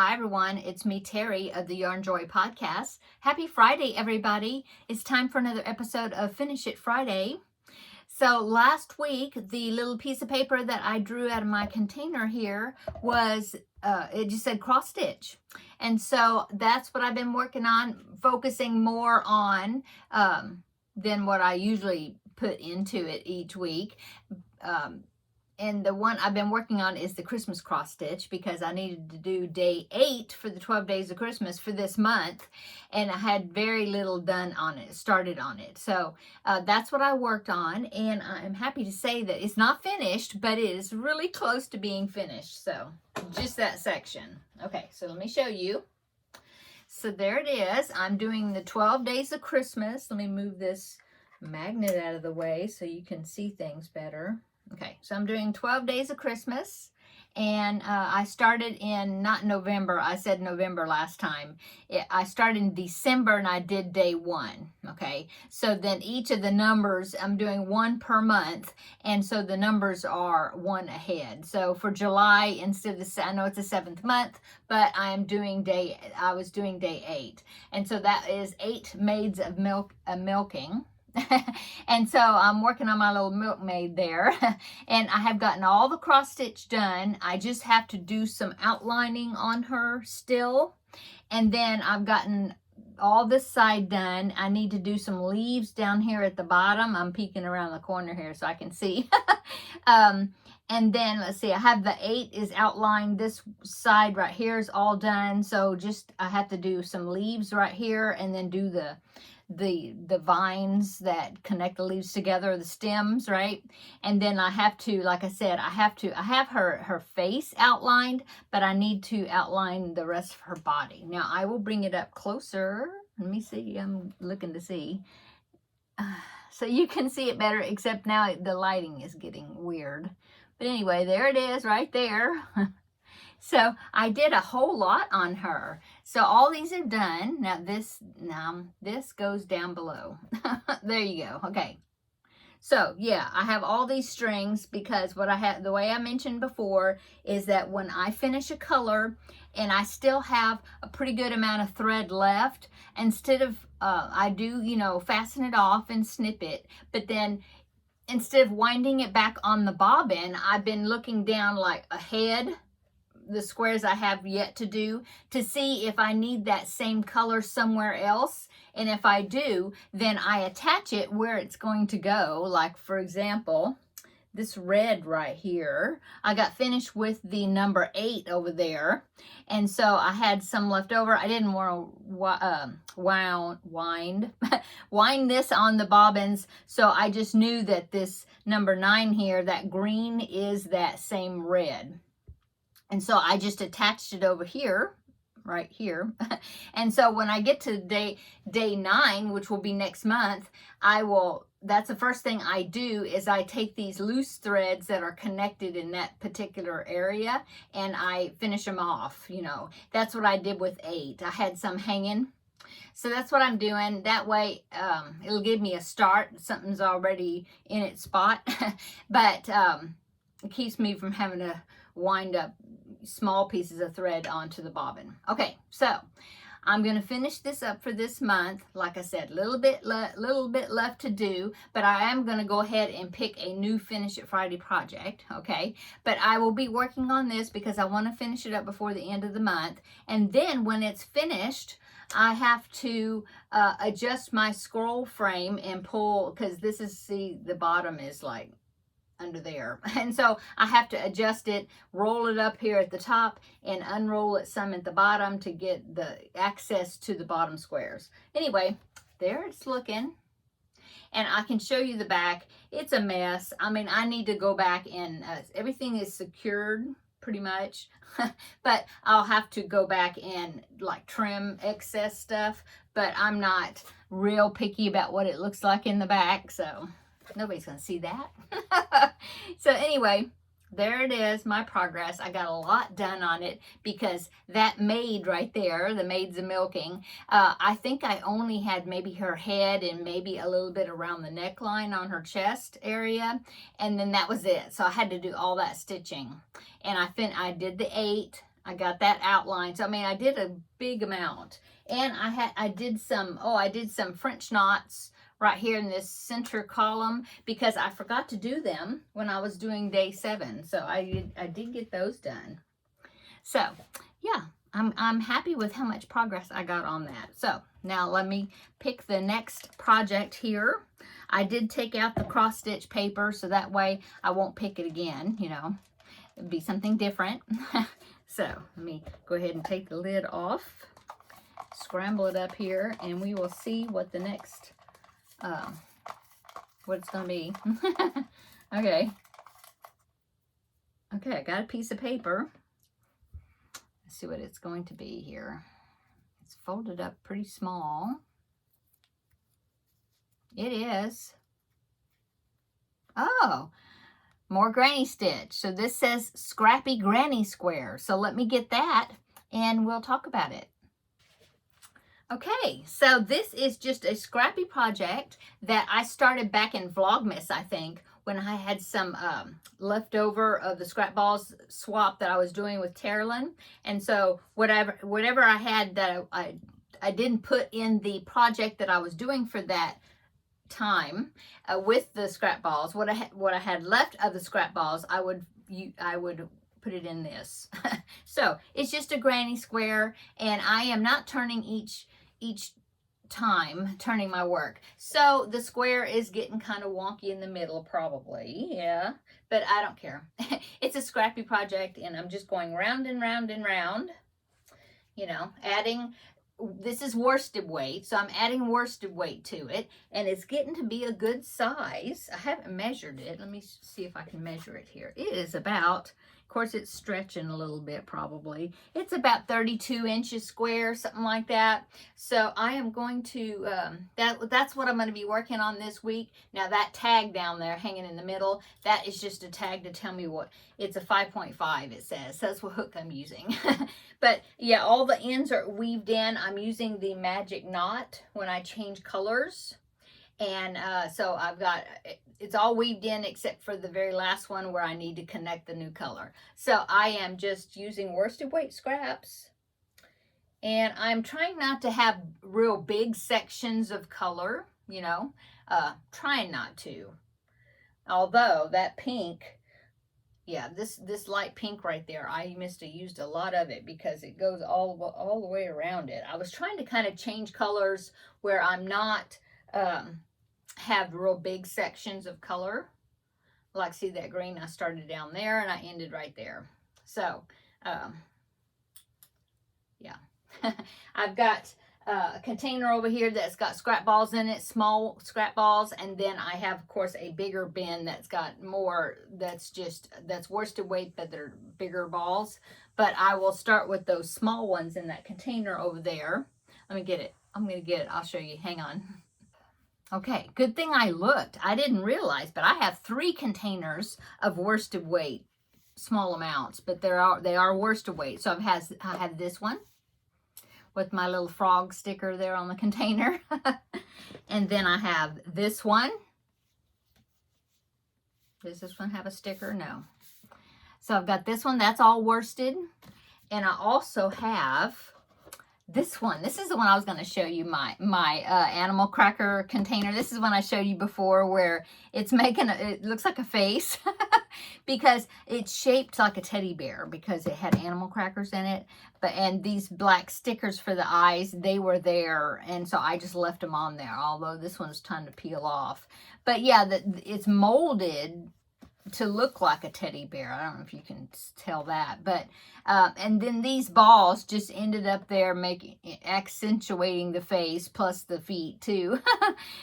Hi everyone, it's me Terry of the Yarn Joy podcast. Happy Friday everybody. It's time for another episode of Finish It Friday. So last week the little piece of paper that I drew out of my container here was it just said cross stitch. And so that's what I've been working on, focusing more on than what I usually put into it each week. And the one I've been working on is the Christmas cross stitch because I needed to do day 8 for the 12 days of Christmas for this month. And I had very little done on it, started on it. So that's what I worked on. And I'm happy to say that it's not finished, but it is really close to being finished. So just that section. Okay, so let me show you. So there it is. I'm doing the 12 days of Christmas. Let me move this magnet out of the way so you can see things better. Okay, so I'm doing 12 days of Christmas, and I started in, not November, I said November last time. I started in December and I did day 1, okay? So then each of the numbers, I'm doing 1 per month, and so the numbers are 1 ahead. So for July, instead of I know it's the 7th month, but I was doing day 8. And so that is 8 maids of milking. And so I'm working on my little milkmaid there, and I have gotten all the cross stitch done. I just have to do some outlining on her still, and then I've gotten all this side done. I need to do some leaves down here at the bottom. I'm peeking around the corner here so I can see. And then let's see, I have the 8 is outlined. This side right here is all done. So just I have to do some leaves right here, and then do the vines that connect the leaves together, the stems, right? And then I have to, like I said, I have her face outlined, but I need to outline the rest of her body. Now I will bring it up closer. Let me see, I'm looking to see. So you can see it better, except now the lighting is getting weird. But anyway, there it is right there. So I did a whole lot on her. So all these are done. Now this goes down below. There you go. Okay. So yeah, I have all these strings because the way I mentioned before is that when I finish a color and I still have a pretty good amount of thread left, instead of, I do, fasten it off and snip it, but then instead of winding it back on the bobbin, I've been looking down like ahead, the squares I have yet to do, to see if I need that same color somewhere else. And if I do, then I attach it where it's going to go. Like for example, this red right here, I got finished with the number 8 over there. And so I had some left over. I didn't want to wind this on the bobbins. So I just knew that this number 9 here, that green, is that same red. And so I just attached it over here, right here. And so when I get to day 9, which will be next month, that's the first thing I do is I take these loose threads that are connected in that particular area and I finish them off, That's what I did with 8. I had some hanging. So that's what I'm doing. That way, it'll give me a start. Something's already in its spot. But it keeps me from having to wind up small pieces of thread onto the bobbin. Okay, so I'm going to finish this up for this month. Like I said, little bit left to do, but I am going to go ahead and pick a new Finish It Friday project, okay? But I will be working on this because I want to finish it up before the end of the month. And then when it's finished, I have to adjust my scroll frame and pull, because this is, see, the bottom is like under there, and so I have to adjust it, roll it up here at the top and unroll it some at the bottom to get the access to the bottom squares. Anyway, there it's looking, and I can show you the back. It's a mess. I mean, I need to go back and everything is secured pretty much, but I'll have to go back and like trim excess stuff, but I'm not real picky about what it looks like in the back, so nobody's gonna see that. So anyway, there it is, my progress. I got a lot done on it because that maid right there, the maids of milking, I think I only had maybe her head and maybe a little bit around the neckline on her chest area, and then that was it. So I had to do all that stitching, and I did the 8. I got that outlined. So I mean, I did a big amount, and I did some French knots right here in this center column because I forgot to do them when I was doing day 7. So I did get those done. So yeah, I'm happy with how much progress I got on that. So now let me pick the next project here. I did take out the cross stitch paper so that way I won't pick it again, you know. It'd be something different. So let me go ahead and take the lid off, scramble it up here, and we will see what the next, what it's going to be. Okay. Okay, I got a piece of paper. Let's see what it's going to be here. It's folded up pretty small. It is. Oh, more granny stitch. So this says Scrappy Granny Square. So let me get that and we'll talk about it. Okay, so this is just a Scrappy project that I started back in Vlogmas, I think, when I had some leftover of the scrap balls swap that I was doing with Terri. And so whatever I had that I didn't put in the project that I was doing for that time with the scrap balls, what I had left of the scrap balls, I would put it in this. So it's just a granny square, and I am not turning each time turning my work. So the square is getting kind of wonky in the middle probably, yeah, but I don't care. It's a Scrappy project, and I'm just going round and round and round, you know, adding. This is worsted weight, so I'm adding worsted weight to it, and it's getting to be a good size. I haven't measured it. Let me see if I can measure it here. It is about, of course, it's stretching a little bit probably. It's about 32 inches square, something like that. So I am going to, that's what I'm going to be working on this week. Now that tag down there hanging in the middle, that is just a tag to tell me what, it's a 5.5 it says. So that's what hook I'm using. But yeah, all the ends are weaved in. I'm using the magic knot when I change colors. And so I've got, it's all weaved in except for the very last one where I need to connect the new color. So I am just using worsted weight scraps. And I'm trying not to have real big sections of color, you know, trying not to. Although that pink, yeah, this light pink right there, I must have used a lot of it because it goes all the way around it. I was trying to kind of change colors where I'm not have real big sections of color. Like, see that green, I started down there and I ended right there. So, yeah. I've got a container over here that's got scrap balls in it, small scrap balls, and then I have, of course, a bigger bin that's got more, that's worsted weight, but they're bigger balls. But I will start with those small ones in that container over there. Let me get it. I'm going to get it. I'll show you. Hang on. Okay, good thing I looked. I didn't realize, but I have 3 containers of worsted weight, small amounts, but they are worsted weight. So I have this one with my little frog sticker there on the container. And then I have this one. Does this one have a sticker? No. So I've got this one, that's all worsted. And I also have this one. This is the one I was going to show you, my animal cracker container. This is one I showed you before where it's making, it looks like a face because it's shaped like a teddy bear because it had animal crackers in it. And these black stickers for the eyes, they were there. And so I just left them on there, although this one's time to peel off. But yeah, it's molded to look like a teddy bear. I don't know if you can tell that, but and then these balls just ended up there accentuating the face plus the feet too.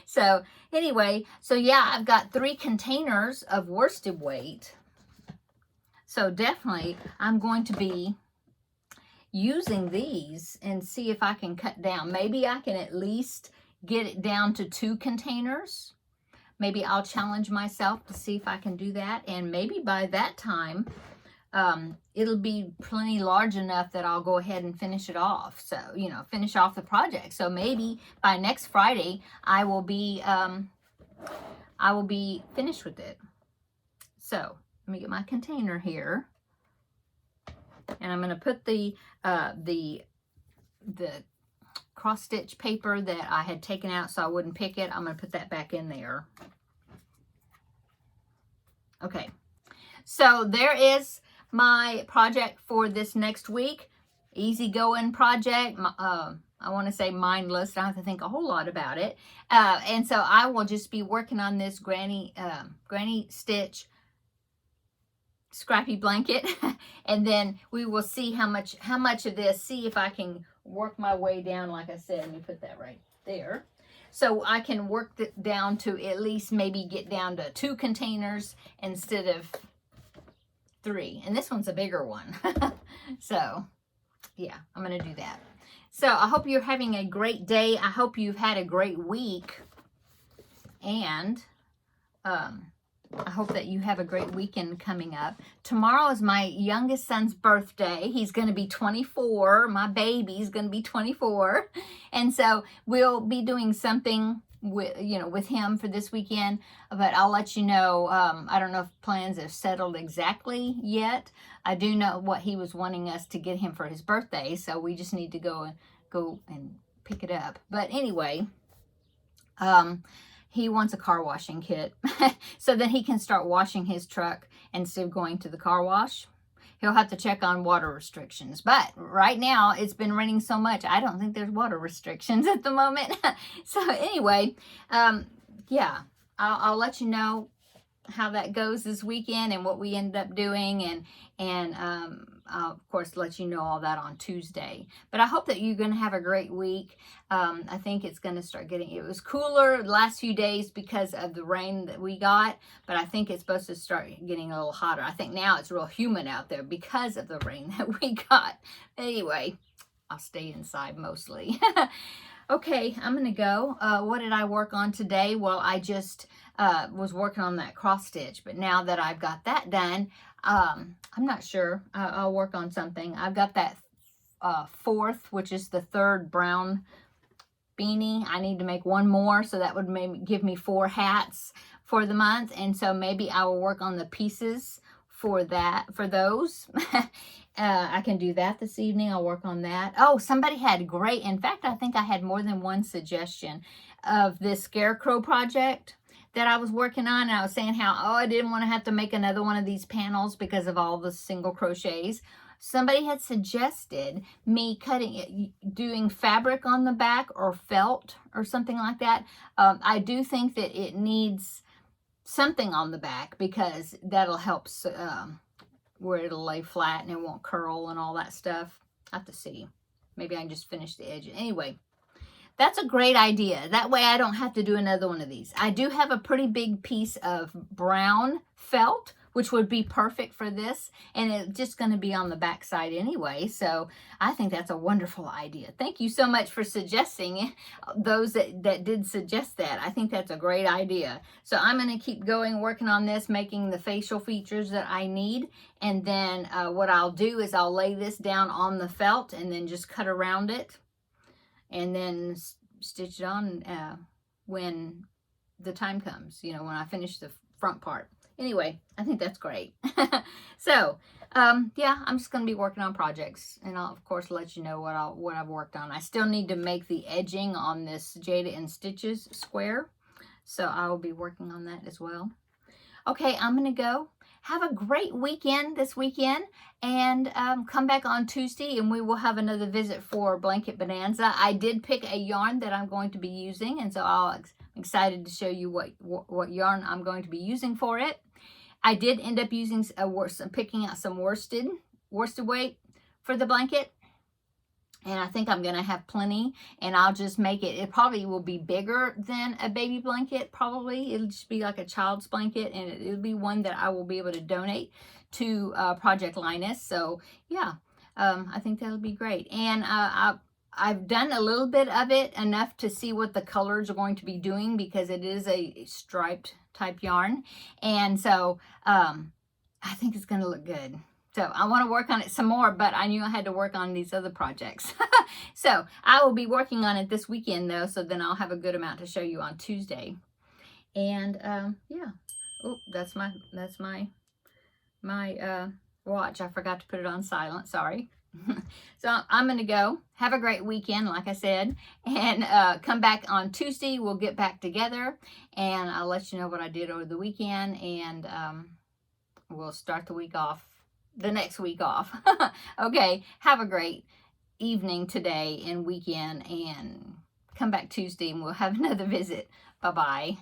So anyway, so yeah, I've got 3 containers of worsted weight. So definitely I'm going to be using these and see if I can cut down. Maybe I can at least get it down to 2 containers. Maybe I'll challenge myself to see if I can do that. And maybe by that time, it'll be plenty large enough that I'll go ahead and finish it off. So, you know, finish off the project. So maybe by next Friday, I will be finished with it. So let me get my container here. And I'm going to put the cross stitch paper that I had taken out so I wouldn't pick it. I'm going to put that back in there. Okay, so there is my project for this next week. Easygoing project. I want to say mindless. I don't have to think a whole lot about it. And so I will just be working on this granny stitch scrappy blanket, and then we will see how much of this. See if I can work my way down. Like I said, let me put that right there. So I can work it down to at least maybe get down to 2 containers instead of 3. And this one's a bigger one. So yeah, I'm going to do that. So I hope you're having a great day. I hope you've had a great week. And I hope that you have a great weekend coming up. Tomorrow is my youngest son's birthday. He's going to be 24. My baby's going to be 24. And so we'll be doing something with him for this weekend, but I'll let you know. I don't know if plans have settled exactly yet. I do know what he was wanting us to get him for his birthday, so we just need to go and pick it up. But anyway, he wants a car washing kit so that he can start washing his truck instead of going to the car wash. He'll have to check on water restrictions. But right now, it's been raining so much, I don't think there's water restrictions at the moment. So anyway, yeah, I'll let you know how that goes this weekend and what we ended up doing. And I'll, of course, let you know all that on Tuesday. But I hope that you're going to have a great week. I think it's going to start it was cooler the last few days because of the rain that we got, but I think it's supposed to start getting a little hotter. I think now it's real humid out there because of the rain that we got. Anyway, I'll stay inside mostly. Okay, I'm going to go. What did I work on today? Well, I just was working on that cross stitch, but now that I've got that done, I'm not sure. I'll work on something. I've got that 4th, which is the 3rd brown beanie. I need to make 1 more, so that would maybe give me 4 hats for the month, and so maybe I will work on the pieces for those. I can do that this evening. I'll work on that. Oh, somebody had great, in fact, I think I had more than one suggestion of this scarecrow project that I was working on. And I was saying how, I didn't want to have to make another one of these panels because of all the single crochets. Somebody had suggested me doing fabric on the back or felt or something like that. I do think that it needs something on the back because that'll help where it'll lay flat and it won't curl and all that stuff. I have to see. Maybe I can just finish the edge. Anyway, that's a great idea. That way I don't have to do another one of these. I do have a pretty big piece of brown felt, which would be perfect for this. And it's just going to be on the back side anyway. So I think that's a wonderful idea. Thank you so much for suggesting those that did suggest that. I think that's a great idea. So I'm going to keep going, working on this, making the facial features that I need. And then what I'll do is I'll lay this down on the felt and then just cut around it. And then stitch it on when the time comes, when I finish the front part. Anyway, I think that's great. So, yeah, I'm just going to be working on projects. And I'll, of course, let you know what I've worked on. I still need to make the edging on this Jada and Stitches square. So I will be working on that as well. Okay, I'm going to go. Have a great weekend this weekend, and come back on Tuesday and we will have another visit for Blanket Bonanza. I did pick a yarn that I'm going to be using, and so I'm excited to show you what yarn I'm going to be using for it. I did end up using picking out some worsted weight for the blanket. And I think I'm going to have plenty, and I'll just make it. It probably will be bigger than a baby blanket, probably. It'll just be like a child's blanket, and it'll be one that I will be able to donate to Project Linus. So, yeah, I think that'll be great. And I've done a little bit of it, enough to see what the colors are going to be doing, because it is a striped type yarn. And so I think it's going to look good. So I want to work on it some more, but I knew I had to work on these other projects. So I will be working on it this weekend, though, so then I'll have a good amount to show you on Tuesday. And yeah, oh, that's my watch. I forgot to put it on silent. Sorry. So I'm going to go. Have a great weekend, like I said. And come back on Tuesday. We'll get back together. And I'll let you know what I did over the weekend. And we'll start the week off, the next week off. Okay. Have a great evening today and weekend. And come back Tuesday and we'll have another visit. Bye-bye.